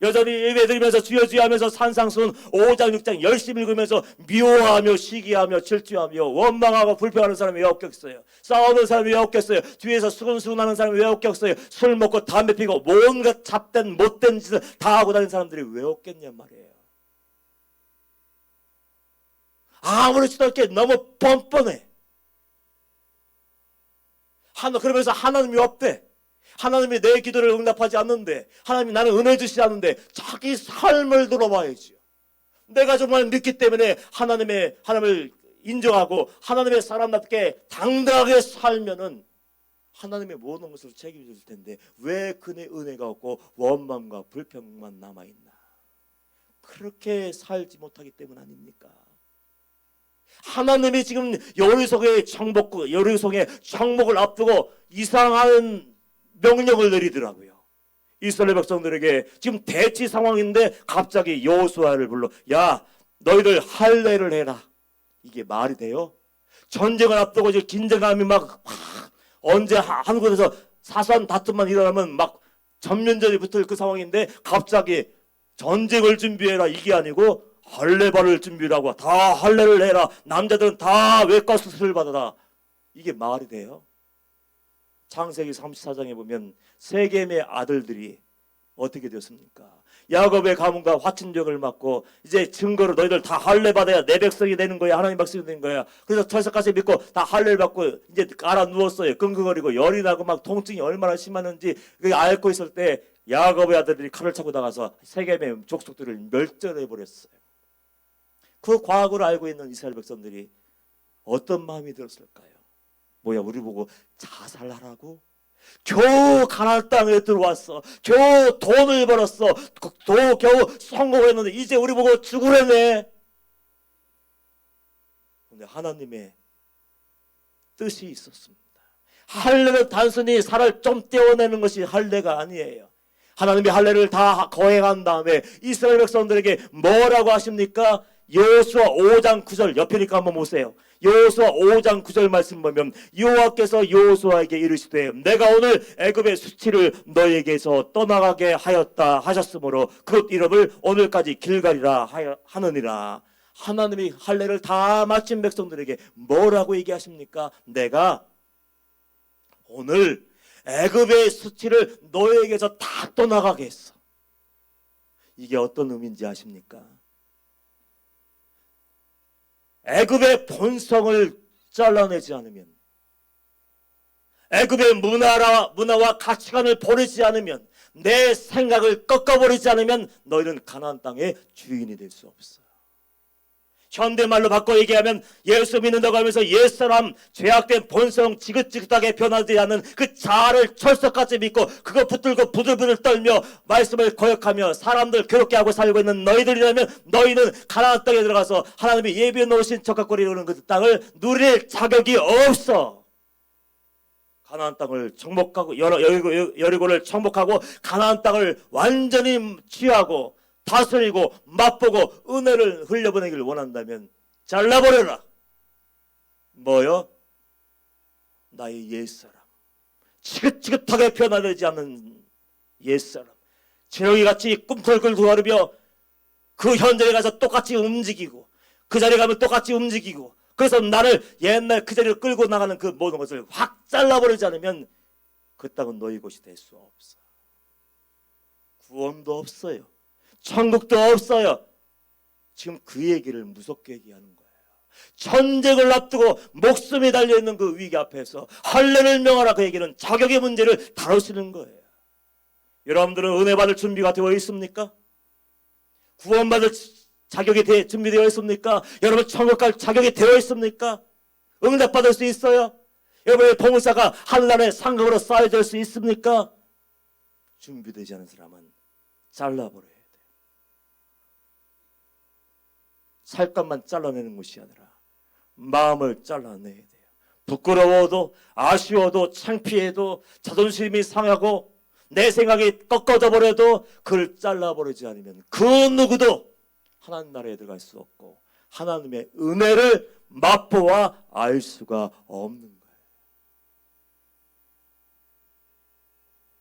여전히 예배드리면서 주여 주여 하면서 산상수훈 5장 6장 열심히 읽으면서 미워하며 시기하며 질투하며 원망하고 불평하는 사람이 왜 없겠어요? 싸우는 사람이 왜 없겠어요? 뒤에서 수근수근하는 사람이 왜 없겠어요? 술 먹고 담배 피고 뭔가 잡된 못된 짓을 다 하고 다니는 사람들이 왜 없겠냔 말이에요. 아무렇지도 않게 너무 뻔뻔해. 그러면서 하나님이 없대. 하나님이 내 기도를 응답하지 않는데, 하나님이 나는 은혜 주시지 않는데 자기 삶을 들어봐야지요. 내가 정말 믿기 때문에 하나님을 인정하고 하나님의 사람답게 당당하게 살면은 하나님의 모든 것을 책임질 텐데 왜 그의 은혜가 없고 원망과 불평만 남아있나? 그렇게 살지 못하기 때문 아닙니까? 하나님이 지금 여리송의 정복을 앞두고 이상한 명령을 내리더라고요. 이스라엘 백성들에게 지금 대치 상황인데 갑자기 여호수아를 불러 야 너희들 할례를 해라. 이게 말이 돼요? 전쟁을 앞두고 지금 긴장감이 막 언제 한 곳에서 사소한 다툼만 일어나면 막 전면전이 붙을 그 상황인데 갑자기 전쟁을 준비해라 이게 아니고 할례 받을 준비라고 다 할례를 해라. 남자들은 다 외과 수술을 받아라. 이게 말이 돼요? 창세기 34장에 보면 세겜의 아들들이 어떻게 되었습니까? 야곱의 가문과 화친족을 맡고 이제 증거로 너희들 다 할례 받아야 내 백성이 되는 거야. 하나님 백성이 되는 거야. 그래서 철석같이 믿고 다 할례를 받고 이제 깔아 누웠어요. 끙끙거리고 열이 나고 막 통증이 얼마나 심했는지 앓고 있을 때 야곱의 아들들이 칼을 차고 나가서 세겜의 족속들을 멸절해 버렸어요. 그 과거를 알고 있는 이스라엘 백성들이 어떤 마음이 들었을까요? 뭐야 우리 보고 자살하라고? 겨우 가나안 땅에 들어왔어. 겨우 돈을 벌었어. 겨우 성공을 했는데 이제 우리 보고 죽으려네. 근데 하나님의 뜻이 있었습니다. 할례는 단순히 살을 좀 떼어내는 것이 할례가 아니에요. 하나님의 할례를 다 거행한 다음에 이스라엘 백성들에게 뭐라고 하십니까? 여호수아 5장 9절 옆에니까 한번 보세요. 여호수아 5장 9절 말씀 보면 여호와께서 여호수아에게 이르시되 내가 오늘 애굽의 수치를 너에게서 떠나가게 하였다 하셨으므로 그 이름을 오늘까지 길갈이라 하느니라. 하나님이 할례를 다 마친 백성들에게 뭐라고 얘기하십니까? 내가 오늘 애굽의 수치를 너에게서 다 떠나가게 했어. 이게 어떤 의미인지 아십니까? 애굽의 본성을 잘라내지 않으면, 애굽의 문화와 가치관을 버리지 않으면, 내 생각을 꺾어버리지 않으면 너희는 가나안 땅의 주인이 될 수 없어요. 현대말로 바꿔 얘기하면 예수 믿는다고 하면서 옛사람 죄악된 본성 지긋지긋하게 변하지 않는 그 자아를 철석같이 믿고 그거 붙들고 부들부들 떨며 말씀을 거역하며 사람들 괴롭게 하고 살고 있는 너희들이라면 너희는 가나안 땅에 들어가서 하나님이 예비해 놓으신 적각거리는 그 땅을 누릴 자격이 없어. 가나안 땅을 정복하고 여리고를 정복하고 가나안 땅을 완전히 취하고 다스리고 맛보고 은혜를 흘려보내기를 원한다면 잘라버려라. 뭐요? 나의 옛사람, 지긋지긋하게 변화되지 않는 옛사람, 재롱이같이 꿈틀꿀 두아르며 그 현장에 가서 똑같이 움직이고 그 자리에 가면 똑같이 움직이고 그래서 나를 옛날 그 자리를 끌고 나가는 그 모든 것을 확 잘라버리지 않으면 그 땅은 너희 곳이 될 수 없어. 구원도 없어요. 천국도 없어요. 지금 그 얘기를 무섭게 얘기하는 거예요. 전쟁을 앞두고 목숨이 달려있는 그 위기 앞에서 할례를 명하라 그 얘기는 자격의 문제를 다루시는 거예요. 여러분들은 은혜 받을 준비가 되어 있습니까? 구원받을 자격이 준비되어 있습니까? 여러분 천국 갈 자격이 되어 있습니까? 응답받을 수 있어요? 여러분의 봉사가 하늘나라의 상급으로 쌓여질 수 있습니까? 준비되지 않은 사람은 잘라버려요. 살갗만 잘라내는 것이 아니라 마음을 잘라내야 돼요. 부끄러워도 아쉬워도 창피해도 자존심이 상하고 내 생각이 꺾어져 버려도 그를 잘라버리지 않으면 그 누구도 하나님 나라에 들어갈 수 없고 하나님의 은혜를 맛보아 알 수가 없는 거예요.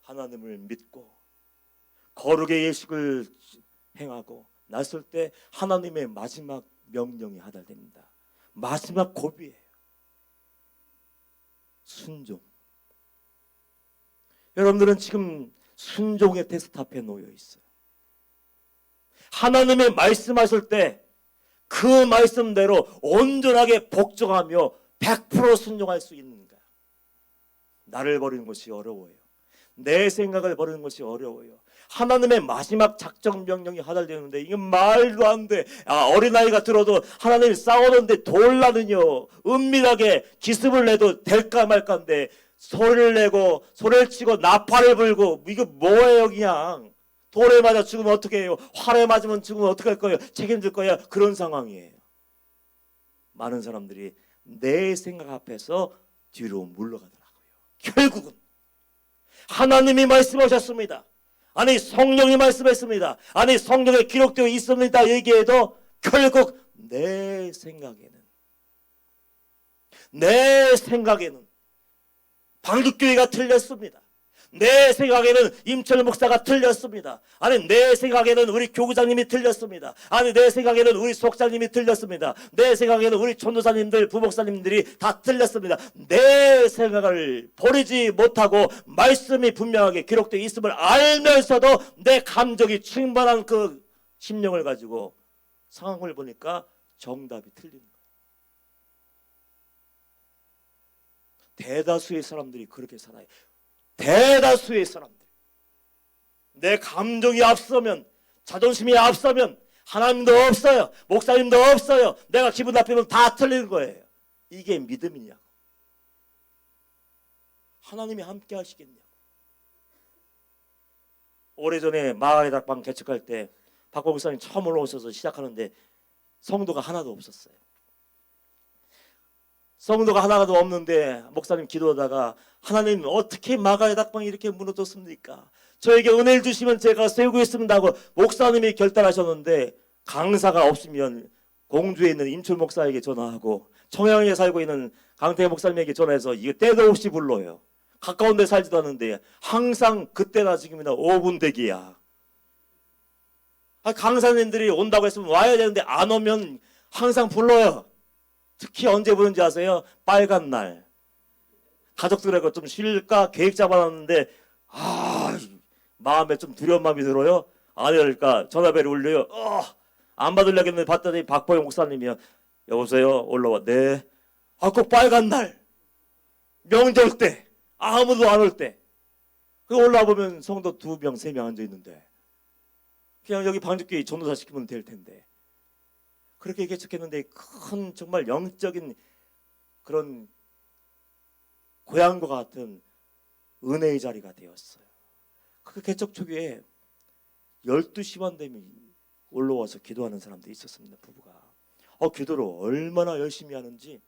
하나님을 믿고 거룩의 예식을 행하고 났을 때 하나님의 마지막 명령이 하달됩니다. 마지막 고비예요. 순종. 여러분들은 지금 순종의 테스트 앞에 놓여 있어요. 하나님의 말씀하실 때 그 말씀대로 온전하게 복종하며 100% 순종할 수 있는가? 나를 버리는 것이 어려워요. 내 생각을 버리는 것이 어려워요. 하나님의 마지막 작정 명령이 하달되는데 이게 말도 안 돼. 어린아이가 들어도 하나님이 싸우는데 돌라느뇨. 은밀하게 기습을 내도 될까 말까인데 소리를 내고 소리를 치고 나팔을 불고 이거 뭐예요 그냥. 돌에 맞아 죽으면 어떻게 해요? 활에 맞으면 죽으면 어떻게 할 거예요? 책임질 거야? 그런 상황이에요. 많은 사람들이 내 생각 앞에서 뒤로 물러가더라고요. 결국은 하나님이 말씀하셨습니다. 아니 성령이 말씀했습니다. 아니 성경에 기록되어 있습니다. 얘기해도 결국 내 생각에는 방북교회가 틀렸습니다. 내 생각에는 임철 목사가 틀렸습니다. 아니 내 생각에는 우리 교구장님이 틀렸습니다. 아니 내 생각에는 우리 속장님이 틀렸습니다. 내 생각에는 우리 전도사님들 부목사님들이 다 틀렸습니다. 내 생각을 버리지 못하고 말씀이 분명하게 기록되어 있음을 알면서도 내 감정이 충만한 그 심령을 가지고 상황을 보니까 정답이 틀린 거예요. 대다수의 사람들이 그렇게 살아요. 대다수의 사람들. 내 감정이 앞서면, 자존심이 앞서면 하나님도 없어요. 목사님도 없어요. 내가 기분 나쁘면 다 틀린 거예요. 이게 믿음이냐고. 하나님이 함께 하시겠냐고. 오래전에 마을의 닭방 개척할 때 박보 목사님 처음 올라오셔서 시작하는데 성도가 하나도 없었어요. 성도가 하나도 없는데 목사님 기도하다가 하나님 어떻게 마가의 닭방이 이렇게 무너졌습니까? 저에게 은혜를 주시면 제가 세우겠습니다 하고 목사님이 결단하셨는데 강사가 없으면 공주에 있는 임철 목사에게 전화하고 청양에 살고 있는 강태 목사님에게 전화해서 이거 때도 없이 불러요. 가까운 데 살지도 않는데 항상 그때나 지금이나 5분 대기야. 강사님들이 온다고 했으면 와야 되는데 안 오면 항상 불러요. 특히 언제 부른지 아세요? 빨간 날. 가족들하고 좀 쉴까 계획 잡아놨는데 마음에 좀 두려운 마음이 들어요. 안 해야 될까? 전화벨이 울려요. 안 받으려겠는데 봤더니 박보영 목사님이요. 여보세요? 올라와. 네. 꼭 빨간 날. 명절 때. 아무도 안 올 때. 그 올라와 보면 성도 2명, 3명 앉아 있는데 그냥 여기 방주교회 전도사 시키면 될 텐데. 그렇게 개척했는데 큰 정말 영적인 그런 고향과 같은 은혜의 자리가 되었어요. 그 개척 초기에 12시만 되면 올라와서 기도하는 사람들이 있었습니다. 부부가. 기도를 얼마나 열심히 하는지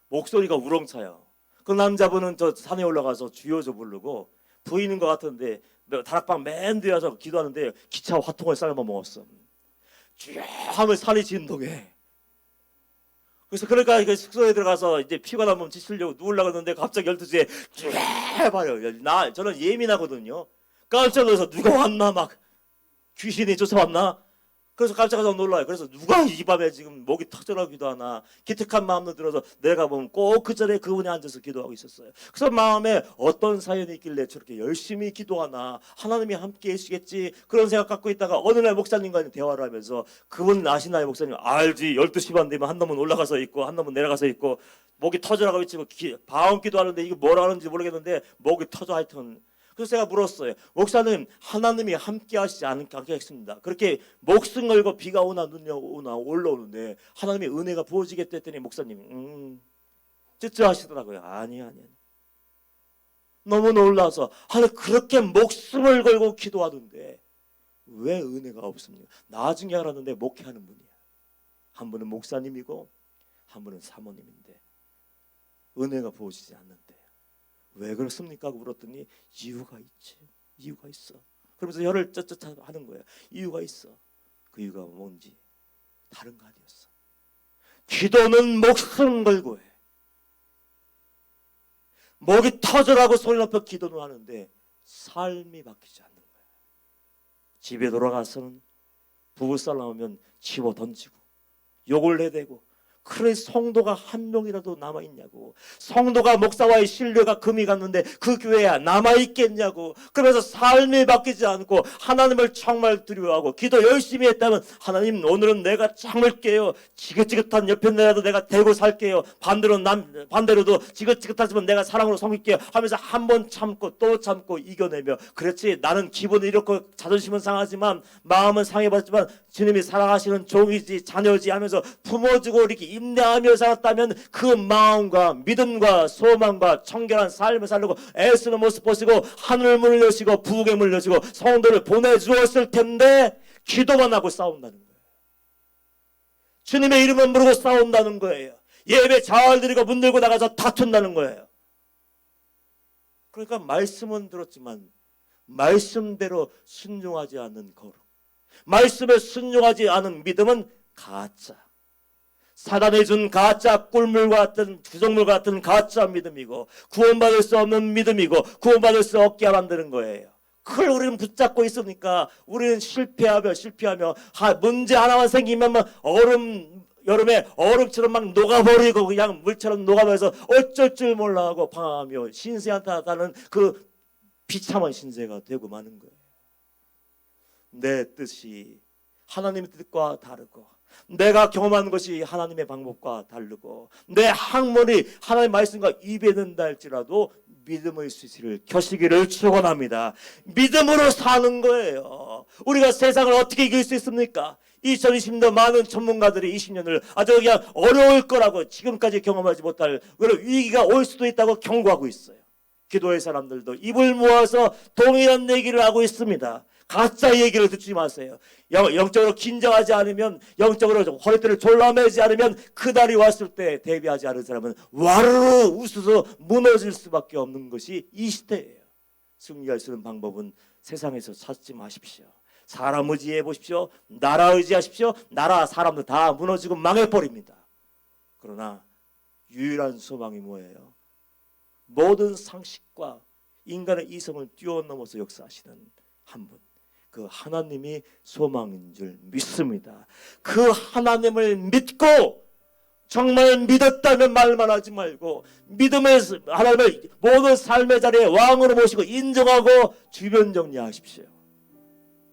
목소리가 우렁차요. 그 남자분은 저 산에 올라가서 주여서 부르고 부인인 것 같은데 다락방 맨 뒤에 와서 기도하는데 기차 화통을 삶아 먹었어. 쭉 하면 산이 진동해. 그래서 그러니까 숙소에 들어가서 이제 피가 나면 지치려고 누우려고 하는데 갑자기 12시에 쭉 해봐요. 저는 예민하거든요. 깜짝 놀라서 누가 왔나 막 귀신이 쫓아왔나? 그래서 깜짝 놀라요. 그래서 누가 이 밤에 지금 목이 터져라 기도하나 기특한 마음도 들어서 내가 보면 꼭 그 자리에 그분이 앉아서 기도하고 있었어요. 그래서 마음에 어떤 사연이 있길래 저렇게 열심히 기도하나 하나님이 함께 해주시겠지 그런 생각 갖고 있다가 어느 날 목사님과 대화를 하면서 그분 아시나요? 목사님 알지. 12시만 되면 한 놈은 올라가서 있고 한 놈은 내려가서 있고 목이 터져라고 외치고 방언 기도하는데 이게 뭐라 하는지 모르겠는데 목이 터져 하여튼. 그래서 제가 물었어요. 목사님 하나님이 함께 하시지 않겠습니다. 그렇게 목숨 걸고 비가 오나 눈이 오나 올라오는데 하나님의 은혜가 부어지겠다 했더니 목사님 찌찌하시더라고요. 아니. 너무 놀라서 그렇게 목숨을 걸고 기도하던데 왜 은혜가 없습니까? 나중에 알았는데 목회하는 분이야. 한 분은 목사님이고 한 분은 사모님인데 은혜가 부어지지 않는데 왜 그렇습니까? 하고 물었더니 이유가 있지. 이유가 있어. 그러면서 혀를 쩌쩌 하는 거예요. 이유가 있어. 그 이유가 뭔지 다른 거 아니었어. 기도는 목숨 걸고 해. 목이 터져라고 소리 높여 기도는 하는데 삶이 바뀌지 않는 거야. 집에 돌아가서는 부부싸움 하면 집어 던지고 욕을 해대고 그래 성도가 한 명이라도 남아있냐고. 성도가 목사와의 신뢰가 금이 갔는데 그 교회야 남아있겠냐고. 그러면서 삶이 바뀌지 않고 하나님을 정말 두려워하고 기도 열심히 했다면 하나님 오늘은 내가 참을게요. 지긋지긋한 옆에 내라도 내가 대고 살게요. 반대로도 지긋지긋하지만 내가 사랑으로 섬길게요 하면서 한 번 참고 또 참고 이겨내며 그렇지 나는 기분은 이렇고 자존심은 상하지만 마음은 상해봤지만 주님이 사랑하시는 종이지 자녀지 하면서 품어주고 이렇게 인내하며 살았다면 그 마음과 믿음과 소망과 청결한 삶을 살려고 애쓰는 모습 보시고 하늘 문을 여시고 부흥의 문을 여시고 성도를 보내주었을 텐데 기도만 하고 싸운다는 거예요. 주님의 이름을 부르고 싸운다는 거예요. 예배 잘 드리고 문 들고 나가서 다툰다는 거예요. 그러니까 말씀은 들었지만 말씀대로 순종하지 않는 거룩, 말씀에 순종하지 않은 믿음은 가짜, 사단이 준 가짜 꿀물 같은 부정물 같은 가짜 믿음이고 구원받을 수 없는 믿음이고 구원받을 수 없게 만드는 거예요. 그걸 우리는 붙잡고 있으니까 우리는 실패하며 문제 하나만 생기면 여름에 얼음처럼 막 녹아버리고 그냥 물처럼 녹아버려서 어쩔 줄 몰라하고 방황하며 신세한테 하는 그 비참한 신세가 되고 마는 거예요. 내 뜻이 하나님의 뜻과 다르고 내가 경험한 것이 하나님의 방법과 다르고 내 학문이 하나님의 말씀과 입에는다 할지라도 믿음의 수시를 켜시기를 축원합니다. 믿음으로 사는 거예요. 우리가 세상을 어떻게 이길 수 있습니까? 2020년 많은 전문가들이 20년을 아주 그냥 어려울 거라고 지금까지 경험하지 못할 그런 위기가 올 수도 있다고 경고하고 있어요. 기도의 사람들도 입을 모아서 동일한 얘기를 하고 있습니다. 가짜 얘기를 듣지 마세요. 영적으로 긴장하지 않으면, 영적으로 허리띠를 졸라매지 않으면 그 날이 왔을 때 대비하지 않은 사람은 와르르 웃어서 무너질 수밖에 없는 것이 이 시대예요. 승리할 수 있는 방법은 세상에서 찾지 마십시오. 사람 의지해 보십시오. 나라 의지하십시오. 나라 사람들 다 무너지고 망해버립니다. 그러나 유일한 소망이 뭐예요? 모든 상식과 인간의 이성을 뛰어넘어서 역사하시는 한 분, 그 하나님이 소망인 줄 믿습니다. 그 하나님을 믿고 정말 믿었다면 말만 하지 말고 믿음의 하나님을 모든 삶의 자리에 왕으로 모시고 인정하고 주변 정리하십시오.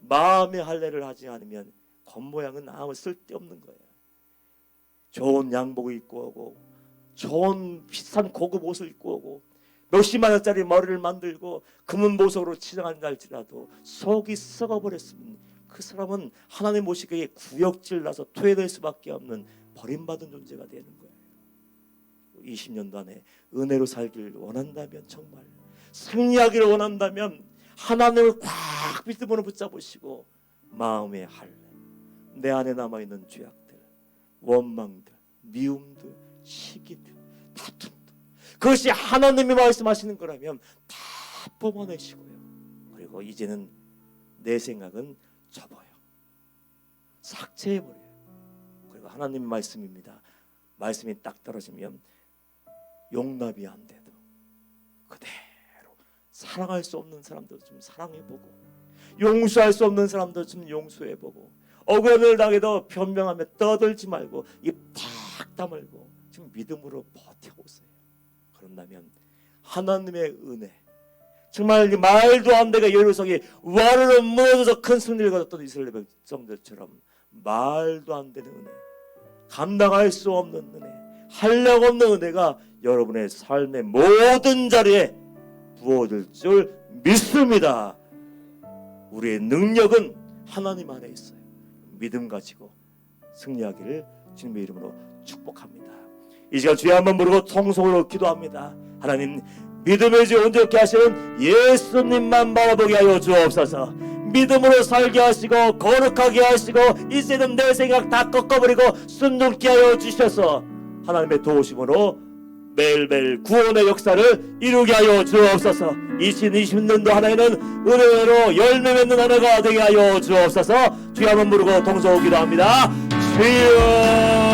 마음의 할례를 하지 않으면 겉모양은 아무 쓸데없는 거예요. 좋은 양복을 입고 오고 좋은 비싼 고급 옷을 입고 오고 몇십만 원짜리 머리를 만들고 금은 보석으로 치장한다 할지라도 속이 썩어버렸으면 그 사람은 하나님 모시기에 구역질 나서 퇴될 수밖에 없는 버림받은 존재가 되는 거예요. 20년도 안에 은혜로 살기를 원한다면, 정말 승리하기를 원한다면 하나님을 꽉 믿음으로 붙잡으시고 마음의 할례, 내 안에 남아있는 죄악들, 원망들, 미움들, 시기들, 다툼들, 그것이 하나님이 말씀하시는 거라면 다 뽑아내시고요. 그리고 이제는 내 생각은 접어요. 삭제해버려요. 그리고 하나님 말씀입니다. 말씀이 딱 떨어지면 용납이 안 돼도 그대로 사랑할 수 없는 사람도 좀 사랑해보고 용서할 수 없는 사람도 좀 용서해보고 억울함을 당해도 변명하며 떠들지 말고 입 탁 다물고 지금 믿음으로 버텨보세요. 그런다면 하나님의 은혜, 정말 말도 안 되게 여리고성이 와르르 무너져서 큰 승리를 거뒀던 이스라엘 백성들처럼 말도 안 되는 은혜, 감당할 수 없는 은혜, 한량 없는 은혜가 여러분의 삶의 모든 자리에 부어질 줄 믿습니다. 우리의 능력은 하나님 안에 있어요. 믿음 가지고 승리하기를 주님의 이름으로 축복합니다. 이 시간 주여 한번 부르고 통성으로 기도합니다. 하나님, 믿음의 주 온전케 하시는 예수님만 바라보게 하여 주옵소서. 믿음으로 살게 하시고 거룩하게 하시고 이제는 내 생각 다 꺾어버리고 순종케 하여 주셔서 하나님의 도우심으로 매일매일 구원의 역사를 이루게 하여 주옵소서. 2020년도 하나에는 은혜로 열매 맺는 한 해가 되게 하여 주옵소서. 주여 한번 부르고 통성으로 기도합니다. 주여